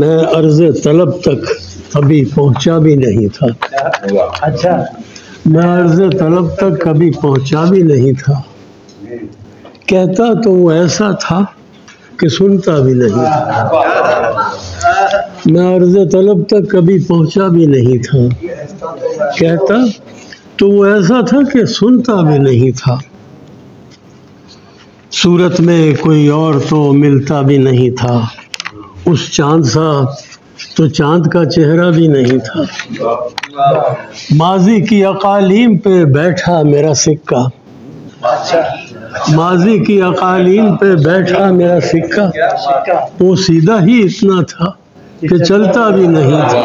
میں عرض طلب تک کبھی پہنچا بھی نہیں تھا. اچھا میں عرض طلب تک کبھی پہنچا بھی نہیں تھا. کہتا تو وہ ایسا تھا کہ سنتا بھی نہیں تھا. میں عرض طلب تک کبھی پہنچا بھی نہیں تھا. کہتا تو وہ ایسا تھا کہ سنتا بھی نہیں تھا. صورت میں کوئی اور تو ملتا بھی نہیں تھا. اس چاند سا تو چاند کا چہرہ بھی نہیں تھا. ماضی کی اقالیم پہ بیٹھا میرا سکہ. ماضی کی اقالیم پہ بیٹھا میرا سکہ. وہ سیدھا ہی اتنا تھا کہ چلتا بھی نہیں تھا.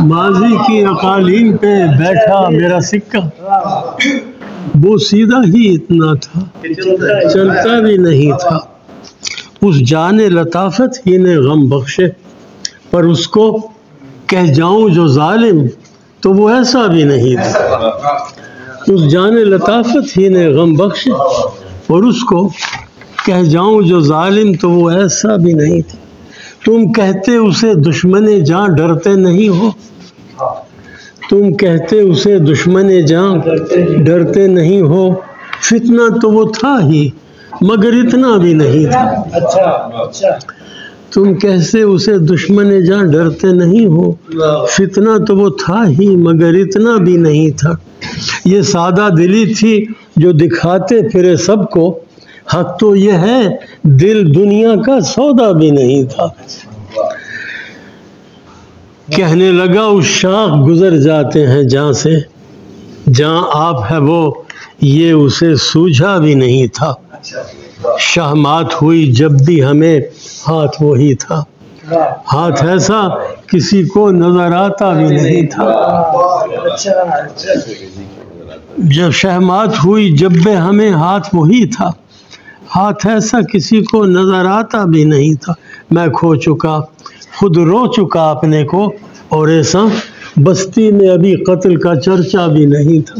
ماضی کی اقالیم پہ بیٹھا میرا سکہ. وہ سیدھا ہی اتنا تھا چلتا بھی نہیں تھا. اس جان لطافت ہی نے غم بخشے، پر اس کو کہہ جاؤں جو ظالم تو وہ ایسا بھی نہیں تھا. اس جان لطافت ہی نے غم بخشے، اور اس کو کہہ جاؤں جو ظالم تو وہ ایسا بھی نہیں تھا. تم کہتے اسے دشمن جاں ڈرتے نہیں ہو. تم کہتے اسے دشمن جاں ڈرتے نہیں ہو. فتنہ تو وہ تھا ہی مگر اتنا بھی نہیں تھا. تم کیسے اسے دشمن جاں ڈرتے نہیں ہو. فتنہ تو وہ تھا ہی مگر اتنا بھی نہیں تھا. یہ سادہ دلی تھی جو دکھاتے پھرے سب کو. حق تو یہ ہے دل دنیا کا سودا بھی نہیں تھا. کہنے لگا اس شاخ گزر جاتے ہیں جہاں سے، جہاں آپ ہے وہ یہ اسے سوجھا بھی نہیں تھا. شہمات ہوئی جب بھی ہمیں ہاتھ وہی تھا. ہاتھ ایسا کسی کو نظر آتا بھی نہیں تھا. جب شہمات ہوئی جب بھی ہمیں ہاتھ وہی تھا. ہاتھ ایسا کسی کو نظر آتا بھی نہیں تھا. میں کھو چکا خود رو چکا اپنے کو، اور ایسا بستی میں ابھی قتل کا چرچا بھی نہیں تھا.